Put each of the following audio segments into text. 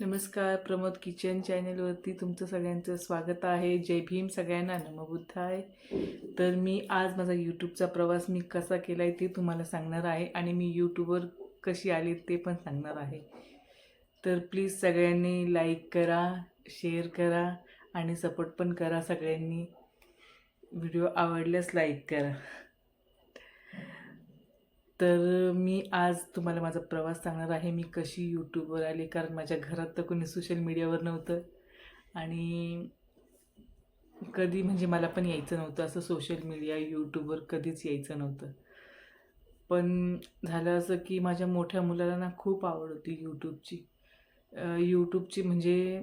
नमस्कार. प्रमोद किचन चॅनलवरती तुमचं सगळ्यांचं स्वागत आहे. जय भीम सगळ्यांना. नमोबुद्धाय. तर मी आज माझा यूट्यूबचा प्रवास मी कसा केला आहे ते तुम्हाला सांगणार आहे आणि मी यूट्यूबवर कशी आली ते पण सांगणार आहे. तर प्लीज सगळ्यांनी लाईक करा, शेअर करा आणि सपोर्ट पण करा सगळ्यांनी. व्हिडिओ आवडल्यास लाईक करा. तर मी आज तुम्हाला माझा प्रवास सांगणार आहे. मी कशी यूट्यूबवर आले, कारण माझ्या घरात तर कोणी सोशल मीडियावर नव्हतं आणि कधी म्हणजे मला पण यायचं नव्हतं असं सोशल मीडिया यूट्यूबवर कधीच यायचं नव्हतं. पण झालं असं की माझ्या मोठ्या मुलाला ना खूप आवड होती यूट्यूबची म्हणजे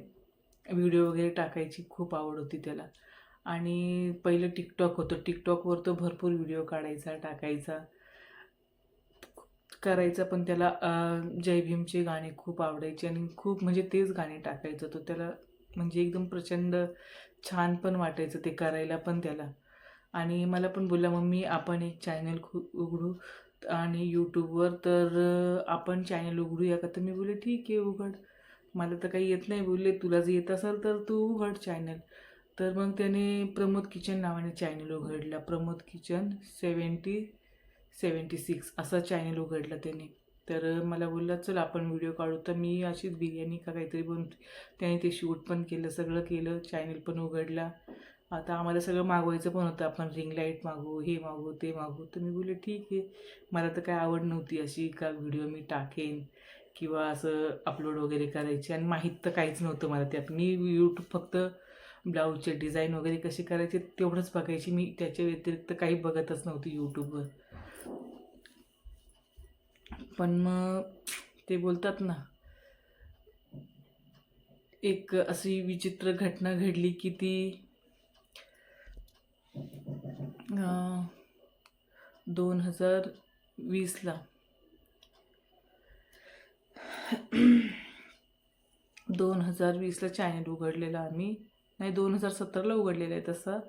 व्हिडिओ वगैरे टाकायची खूप आवड होती त्याला. आणि पहिलं टिकटॉक होतं. टिकटॉकवर तो भरपूर व्हिडिओ काढायचा, टाकायचा, करायचा. पण त्याला जय भीमचे गाणे खूप आवडायचे आणि खूप म्हणजे तेच गाणे टाकायचं तो त्याला, म्हणजे एकदम प्रचंड छान पण वाटायचं ते करायला पण त्याला. आणि मला पण बोलला, मम्मी आपण एक चॅनल उघडू आणि यूट्यूबवर तर आपण चॅनल उघडूया का. तर मी बोलले ठीक आहे उघड, मला तर काही येत नाही. बोलले तुला जर येत असेल तर तू उघड चॅनल. तर मग त्याने प्रमोद किचन नावाने चॅनल उघडला. प्रमोद किचन 76 असा चॅनल उघडला त्याने. तर मला बोलला चल आपण व्हिडिओ काढू. तर मी अशीच बिर्याणी का काहीतरी बनवते. त्याने ते शूट पण केलं, सगळं केलं, चॅनल पण उघडला. आता आम्हाला सगळं मागवायचं पण होतं, आपण रिंग लाईट मागवू, हे मागवू, ते मागवू. तर मी बोलले ठीक आहे. मला तर काय आवड नव्हती अशी का व्हिडिओ मी टाकेन किंवा असं अपलोड वगैरे करायची, आणि माहीत तर काहीच नव्हतं मला त्यात. मी यूट्यूब फक्त ब्लाऊजचे डिझाईन वगैरे कसे करायचे तेवढंच बघायची. मी त्याच्या व्यतिरिक्त काही बघतच नव्हती यूट्यूबवर. पण मग ते बोलतात ना, एक अशी विचित्र घटना घडली की ती 2020ला 2020ला चॅनल उघडलेला आम्ही. नाही, 2017ला उघडलेलं आहे तसं.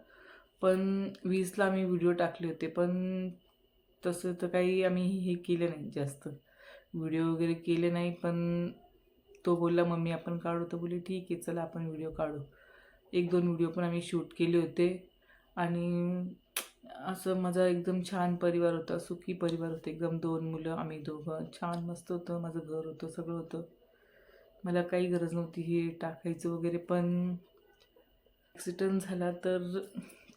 पण 20ला आम्ही व्हिडिओ टाकले होते. पण तसं तर काही आम्ही हे केलं नाही, जास्त व्हिडिओ वगैरे केले नाही. पण तो बोलला मम्मी आपण काढू. तर बोलले ठीक आहे चला आपण व्हिडिओ काढू. 1-2 व्हिडिओ पण आम्ही शूट केले होते. आणि असं माझा एकदम छान परिवार होता, सुखी परिवार होतं एकदम. 2 मुलं, आम्ही दोघं, छान मस्त होतं. माझं घर होतं, सगळं होतं. मला काही गरज नव्हती हे टाकायचं वगैरे. पण ॲक्सिडेंट झाला तर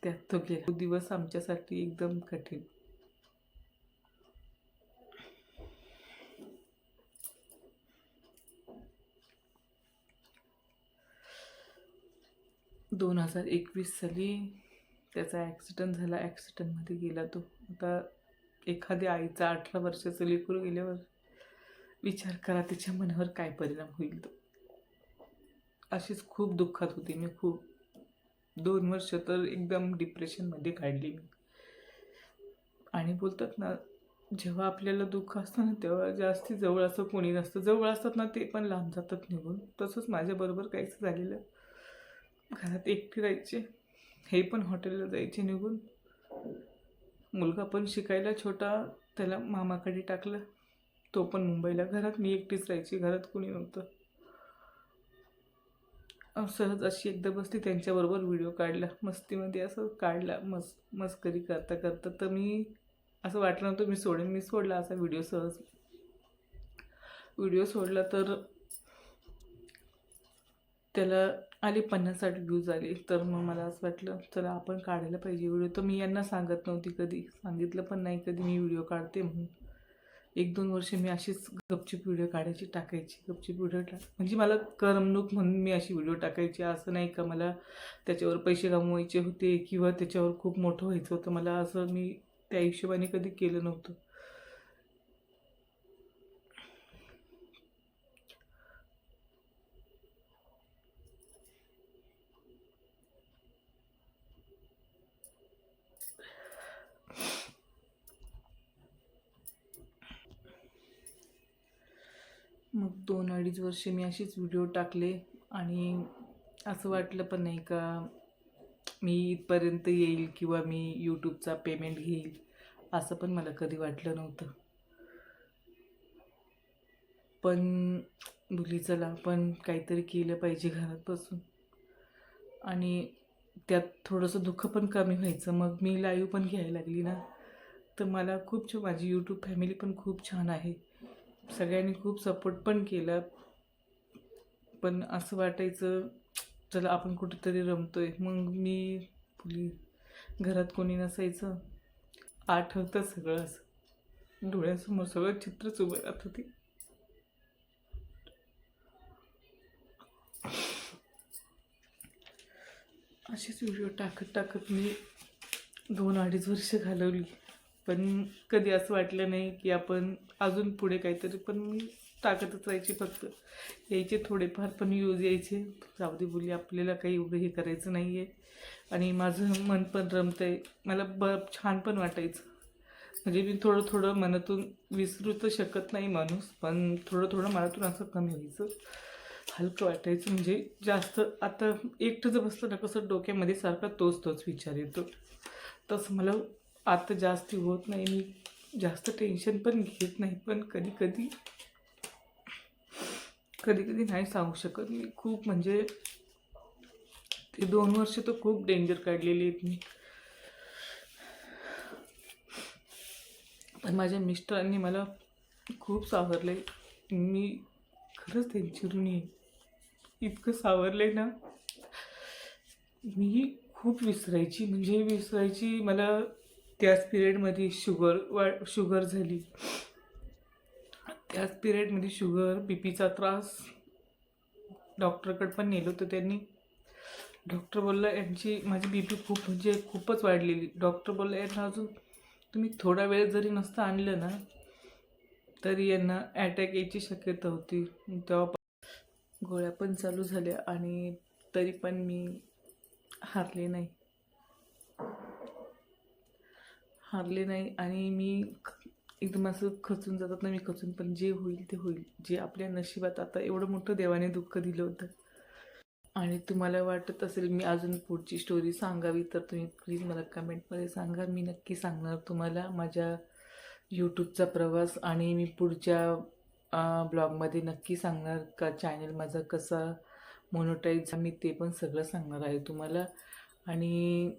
त्यात तो गेला. तो दिवस आमच्यासाठी एकदम कठीण. 2021 साली त्याचा ॲक्सिडेंट झाला. ॲक्सिडेंटमध्ये गेला तो. आता एखाद्या आईचा 18 वर्षाचं लेकरू गेल्यावर विचार करा तिच्या मनावर काय परिणाम होईल तो. अशीच खूप दुःखात होती मी खूप. 2 वर्ष तर एकदम डिप्रेशनमध्ये काढली मी. आणि बोलतात ना, जेव्हा आपल्याला दुःख असतं ना तेव्हा जास्ती जवळ असं कोणी नसतं. जवळ असतात ना ते पण लांब जातात निघून. तसंच माझ्याबरोबर काहीच झालेलं. घरात एकटी राहायचे, हे पण हॉटेलला जायचे निघून. मुलगा पण शिकायला छोटा, त्याला मामाकडे टाकलं, तो पण मुंबईला. घरात मी एकटीच राहायची, घरात कोणी नव्हतं. सहज अशी एकदा बसली त्यांच्याबरोबर व्हिडिओ काढला, मस्तीमध्ये असं काढला, मस्करी करता करता. तर मी असं वाटलं नव्हतं मी सोडेन. मी सोडला असा व्हिडिओ, सहज व्हिडिओ सोडला. तर त्याला आले 50-60 व्ह्यूज आले. तर मग मला असं वाटलं चला आपण काढायला पाहिजे व्हिडिओ. तर मी यांना सांगत नव्हती, कधी सांगितलं पण नाही कधी मी व्हिडिओ काढते म्हणून. 1-2 वर्ष मी अशीच गपचूप व्हिडिओ काढायची, टाकायची, गपचूप व्हिडिओ म्हणजे मला करमणूक म्हणून मी अशी व्हिडिओ टाकायची. असं नाही का मला त्याच्यावर पैसे कमवायचे होते किंवा त्याच्यावर खूप मोठं व्हायचं होतं. मला असं मी त्या हिशोबाने कधी केलं नव्हतं. मग 2-2.5 वर्ष मी अशीच व्हिडिओ टाकले. आणि असं वाटलं पण नाही का मी इथपर्यंत येईल किंवा मी यूट्यूबचा पेमेंट घेईल, असं पण मला कधी वाटलं नव्हतं. पण बोलली चला आपण काहीतरी केलं पाहिजे घरात बसून, आणि त्यात थोडंसं दुःख पण कमी व्हायचं. मग मी लाईव्ह पण घ्यायला लागली ना, तर मला खूप माझी यूट्यूब फॅमिली पण खूप छान आहे. सगळ्यांनी खूप सपोर्ट पण केला. पण असं वाटायचं चला आपण कुठेतरी रमतोय. मग मी बोलली, घरात कोणी नसायचं, आठवतं सगळं असं डोळ्यासमोर सगळं चित्रच उभं राहत होती. अशीच व्हिडिओ टाकत मी 2-2.5 वर्ष घालवली. पण कधी असं वाटलं नाही की आपण अजून पुढे काहीतरी, पण मी टाकतच राहायची. फक्त यायचे थोडेफार पण व्ह्यूज यायचे, जाऊ दे बोलली, आपल्याला काही एवढं हे करायचं नाही आहे. आणि माझं मन पण रमतंय, मला छान पण वाटायचं. म्हणजे मी थोडं थोडं मनातून विसरू तर शकत नाही माणूस, पण थोडं थोडं मनातून असं कमी व्हायचं, हलकं वाटायचं. म्हणजे जास्त आता एकटं जर बसलं ना, कसं डोक्यामध्ये सारखा तोच विचार येतो, तसं मला आता जास्ती होत नाही. मी जास्त टेन्शन पण घेत नाही. पण कधी कधी नाही सांगू शकत मी. खूप म्हणजे ते 2 वर्ष तर खूप डेंजर काढलेली आहेत मी. पण माझ्या मिस्टरांनी मला खूप सावरले. मी खरंच त्यांची ऋणी आहे. इतकं सावरले ना, मी खूप विसरायची. मला त्याच पिरियडमध्ये शुगर झाली. त्याच पिरियडमध्ये शुगर, बीपीचा त्रास. डॉक्टरकडे पण नेलं होतं त्यांनी. डॉक्टर बोलला माझी बीपी खूपच वाढलेली. डॉक्टर बोलला यांना अजून तुम्ही थोडा वेळ जरी नसतं आणलं ना, तरी यांना अटॅक यायची शक्यता होती. तेव्हा गोळ्या पण चालू झाल्या, आणि तरी पण मी हारले नाही. आणि मी एकदम असं खचून जातात ना, मी खचून, पण जे होईल ते होईल. जे आपल्या नशिबात, आता एवढं मोठं देवाने दुःख दिलं होतं. आणि तुम्हाला वाटत असेल मी अजून पुढची स्टोरी सांगावी, तर तुम्ही प्लीज मला कमेंटमध्ये सांगा. मी नक्की सांगणार तुम्हाला माझ्या यूट्यूबचा प्रवास. आणि मी पुढच्या ब्लॉगमध्ये नक्की सांगणार का चॅनल माझा कसा मोनोटाईज, मी ते पण सगळं सांगणार आहे तुम्हाला. आणि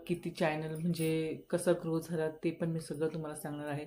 किती चॅनल म्हणजे कसा ग्रो झाला ते पण मी सगळं तुम्हाला सांगणार आहे.